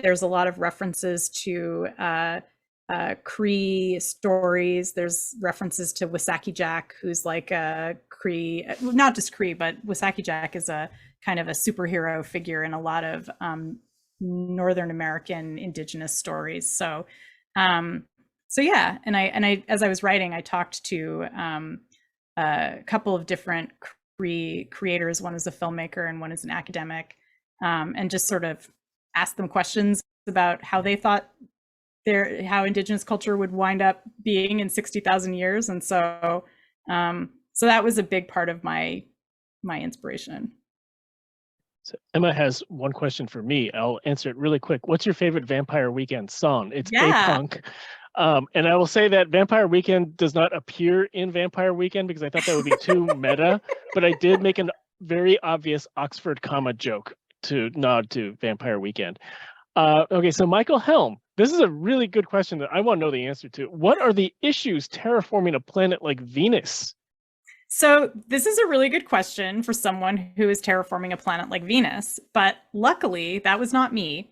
there's a lot of references to Cree stories. There's references to Wisaki Jack, who's like a Cree, not just Cree, but Wisaki Jack is a kind of a superhero figure in a lot of Northern American Indigenous stories. So yeah, and I as I was writing, I talked to a couple of different Cree creators. One is a filmmaker and one is an academic, and just sort of asked them questions about how they thought how Indigenous culture would wind up being in 60,000 years. And so that was a big part of my inspiration.
So Emma has one question for me. I'll answer it really quick. What's your favorite Vampire Weekend song? It's A Punk. And I will say that Vampire Weekend does not appear in Vampire Weekend because I thought that would be too meta, but I did make a very obvious Oxford comma joke to nod to Vampire Weekend. Okay, so Michael Helm, this is a really good question that I want to know the answer to. What are the issues terraforming a planet like Venus?
So this is a really good question for someone who is terraforming a planet like Venus, but luckily that was not me.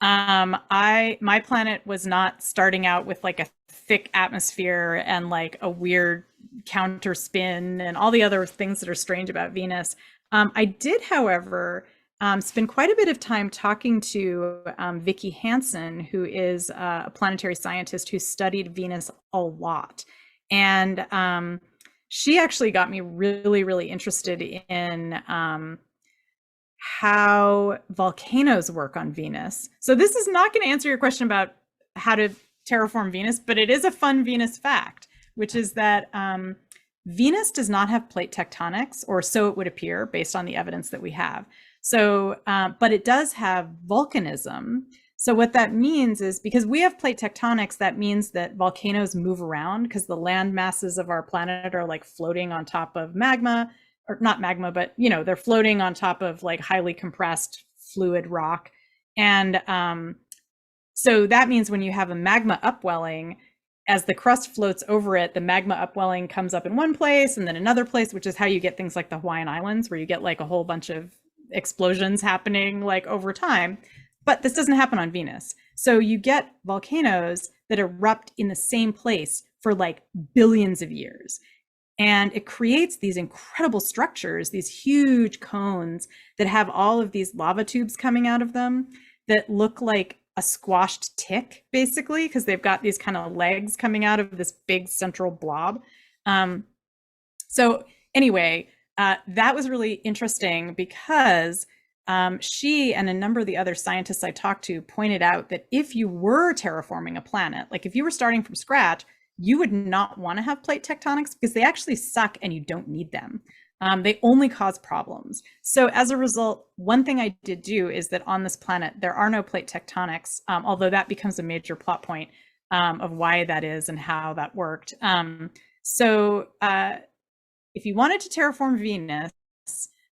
My planet was not starting out with like a thick atmosphere and like a weird counter spin and all the other things that are strange about Venus. I did, however, spend quite a bit of time talking to Vicky Hansen, who is a planetary scientist who studied Venus a lot. And she actually got me really, really interested in how volcanoes work on Venus. So this is not going to answer your question about how to terraform Venus, but it is a fun Venus fact, which is that Venus does not have plate tectonics, or so it would appear based on the evidence that we have. So, but it does have volcanism. So what that means is, because we have plate tectonics, that means that volcanoes move around because the land masses of our planet are like floating on top of magma, or not magma, but you know, they're floating on top of like highly compressed fluid rock. And so that means when you have a magma upwelling, as the crust floats over it, the magma upwelling comes up in one place and then another place, which is how you get things like the Hawaiian Islands, where you get like a whole bunch of explosions happening like over time. But this doesn't happen on Venus. So you get volcanoes that erupt in the same place for like billions of years. And it creates these incredible structures, these huge cones that have all of these lava tubes coming out of them that look like a squashed tick, basically, because they've got these kind of legs coming out of this big central blob. So anyway, that was really interesting because she and a number of the other scientists I talked to pointed out that if you were terraforming a planet, like if you were starting from scratch, you would not want to have plate tectonics because they actually suck and you don't need them. They only cause problems. So as a result, one thing I did do is that on this planet, there are no plate tectonics, although that becomes a major plot point of why that is and how that worked. So if you wanted to terraform Venus,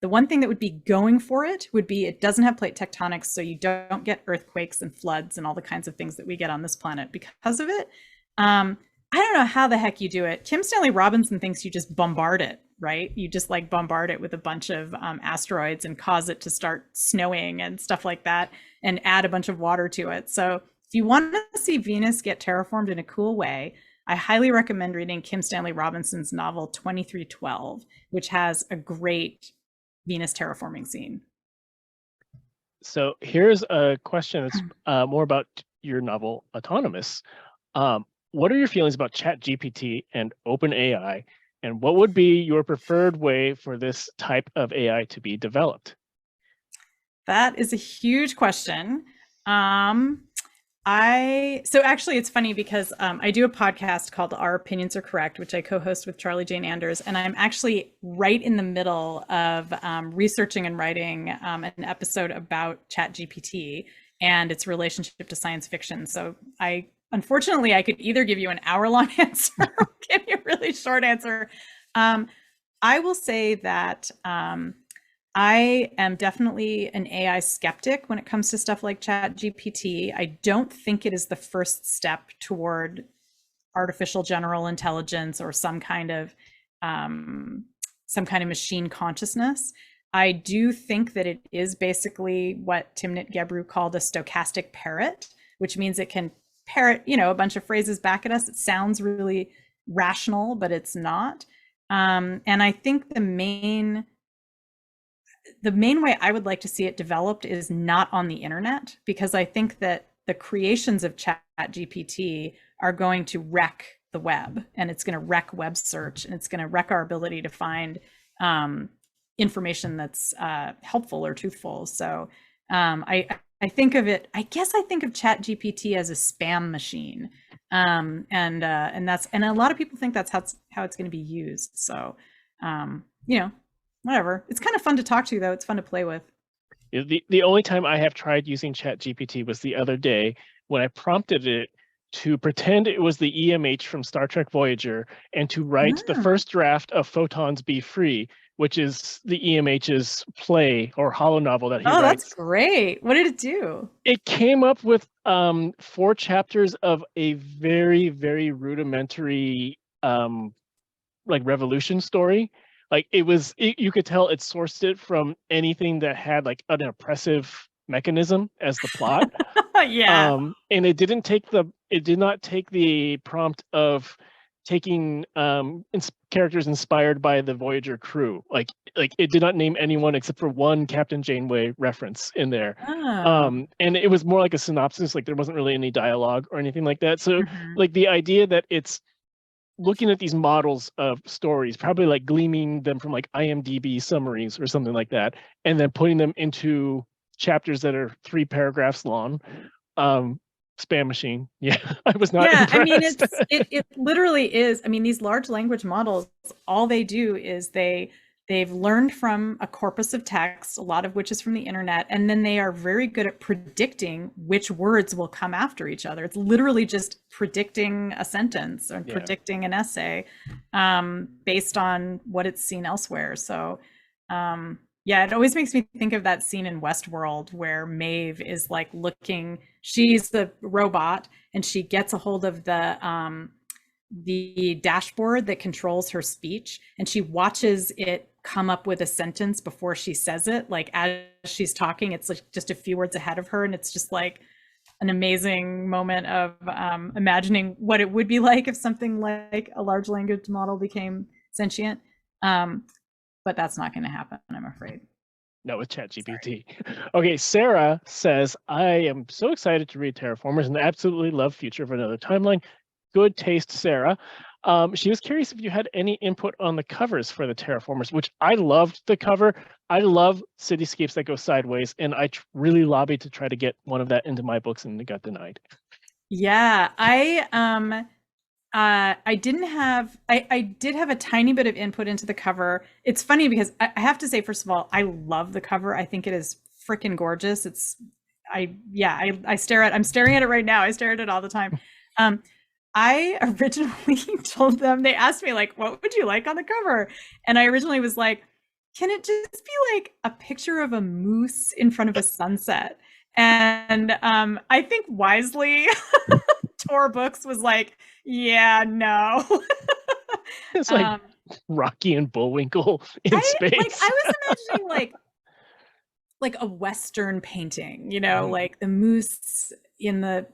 the one thing that would be going for it would be it doesn't have plate tectonics, so you don't get earthquakes and floods and all the kinds of things that we get on this planet because of it. I don't know how the heck you do it. Kim Stanley Robinson thinks you just bombard it, right? You just like bombard it with a bunch of asteroids and cause it to start snowing and stuff like that and add a bunch of water to it. So if you want to see Venus get terraformed in a cool way, I highly recommend reading Kim Stanley Robinson's novel 2312, which has a great Venus terraforming scene.
So here's a question that's more about your novel, Autonomous. What are your feelings about ChatGPT and OpenAI, and what would be your preferred way for this type of AI to be developed?
That is a huge question. So actually it's funny because I do a podcast called Our Opinions Are Correct, which I co-host with Charlie Jane Anders, and I'm actually right in the middle of researching and writing an episode about ChatGPT and its relationship to science fiction. So unfortunately, I could either give you an hour-long answer or give you a really short answer. I will say that I am definitely an AI skeptic when it comes to stuff like ChatGPT. I don't think it is the first step toward artificial general intelligence or some kind of machine consciousness. I do think that it is basically what Timnit Gebru called a stochastic parrot, which means it can parrot, a bunch of phrases back at us. It sounds really rational, but it's not. And I think the main way I would like to see it developed is not on the internet, because I think that the creations of ChatGPT are going to wreck the web, and it's going to wreck web search, and it's going to wreck our ability to find information that's helpful or truthful. So I think of it, I guess I think of ChatGPT as a spam machine. And a lot of people think that's how it's going to be used. So, whatever. It's kind of fun to talk to, though. It's fun to play with.
The only time I have tried using ChatGPT was the other day when I prompted it to pretend it was the EMH from Star Trek Voyager and to write the first draft of Photons Be Free, which is the EMH's play or holonovel that he writes.
Oh, that's great. What did it do?
It came up with 4 chapters of a very, very rudimentary like revolution story. Like you could tell it sourced it from anything that had like an oppressive mechanism as the plot.
Yeah.
And it did not take the prompt of taking characters inspired by the Voyager crew. Like it did not name anyone except for one Captain Janeway reference in there.
Oh.
And it was more like a synopsis, like there wasn't really any dialogue or anything like that. So
Mhm.
like the idea that it's looking at these models of stories, probably like gleaming them from like IMDb summaries or something like that, and then putting them into chapters that are 3 paragraphs long. Spam machine. Yeah, I was not
Yeah,
impressed.
I mean, it literally is. I mean, these large language models, all they do is they've learned from a corpus of text, a lot of which is from the internet, and then they are very good at predicting which words will come after each other. It's literally just predicting a sentence or predicting an essay based on what it's seen elsewhere. So yeah, it always makes me think of that scene in Westworld where Maeve is like looking, she's the robot and she gets a hold of the dashboard that controls her speech, and she watches it come up with a sentence before she says it. Like as she's talking, it's like just a few words ahead of her, and it's just like an amazing moment of imagining what it would be like if something like a large language model became sentient. But that's not going to happen, I'm afraid.
No, with ChatGPT. Okay, Sarah says, I am so excited to read Terraformers and absolutely love Future of Another Timeline. Good taste, Sarah. She was curious if you had any input on the covers for the Terraformers, which I loved the cover. I love cityscapes that go sideways, and I really lobbied to try to get one of that into my books, and it got denied.
Yeah, I didn't have, I did have a tiny bit of input into the cover. It's funny because I have to say, first of all, I love the cover. I think it is freaking gorgeous. I'm staring at it right now. I stare at it all the time. I originally told them, they asked me like, what would you like on the cover? And I originally was like, can it just be like a picture of a moose in front of a sunset? And I think wisely, Tor Books was like, yeah, no.
It's like Rocky and Bullwinkle in space.
I was imagining like a Western painting, you know, like the moose in the,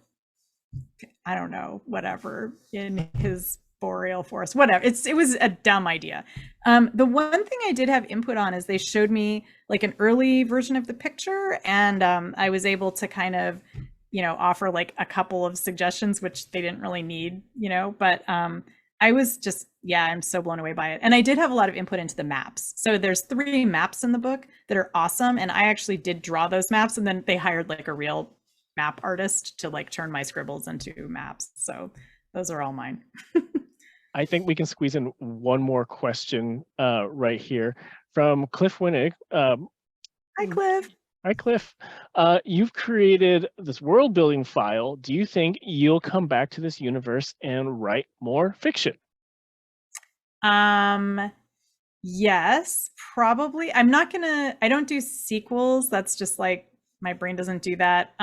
I don't know, whatever, in his boreal forest, whatever. It was a dumb idea. The one thing I did have input on is they showed me like an early version of the picture, and I was able to kind of, you know, offer like a couple of suggestions, which they didn't really need, you know, but I was just, yeah, I'm so blown away by it. And I did have a lot of input into the maps. So there's 3 maps in the book that are awesome. And I actually did draw those maps, and then they hired like a real map artist to like turn my scribbles into maps. So those are all mine.
I think we can squeeze in one more question right here from Cliff Winnig.
Hi, Cliff.
Hi, Cliff. You've created this world building file. Do you think you'll come back to this universe and write more fiction?
Yes, probably. I don't do sequels. That's just like, my brain doesn't do that.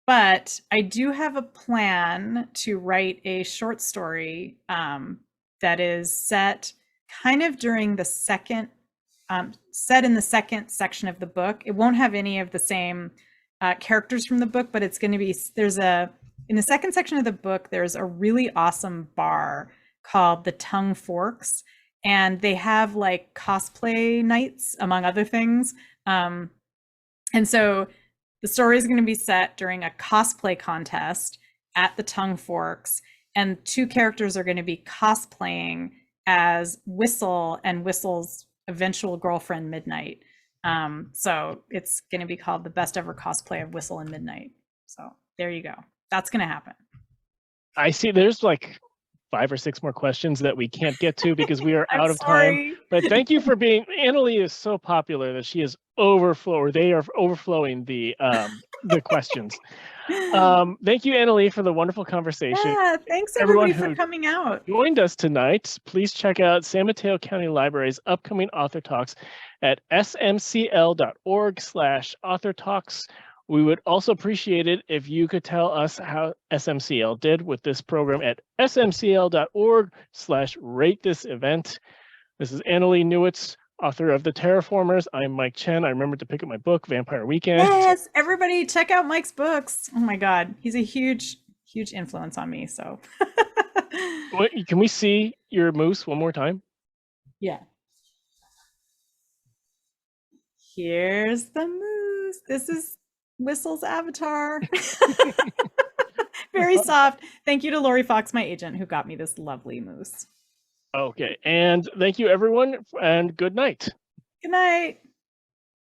But I do have a plan to write a short story that is set kind of during the second, set in the second section of the book. It won't have any of the same characters from the book, but it's going to be, in the second section of the book, there's a really awesome bar called the Tongue Forks, and they have like cosplay nights, among other things. And so the story is going to be set during a cosplay contest at the Tongue Forks, and 2 characters are going to be cosplaying as Whistle and Whistle's eventual girlfriend, Midnight. So it's going to be called the best ever cosplay of Whistle and Midnight. So there you go. That's going to happen.
I see there's like 5 or 6 more questions that we can't get to because we are out of time. But thank you for being, Annalee is so popular that she is they are overflowing the questions. Thank you, Annalee, for the wonderful conversation.
Yeah, thanks everybody for coming out.
Joined us tonight. Please check out San Mateo County Library's upcoming author talks at smcl.org/author talks, We would also appreciate it if you could tell us how SMCL did with this program at smcl.org/rate this event. This is Annalee Newitz, author of The Terraformers. I'm Mike Chen. I remembered to pick up my book, Vampire Weekend.
Yes, everybody check out Mike's books. Oh my God, he's a huge influence on me. So
Can we see your moose one more time?
Yeah. Here's the moose. This is Whistle's avatar. Very soft. Thank you to Lori Fox, my agent, who got me this lovely moose.
Okay, and thank you everyone, and good night.
Good night.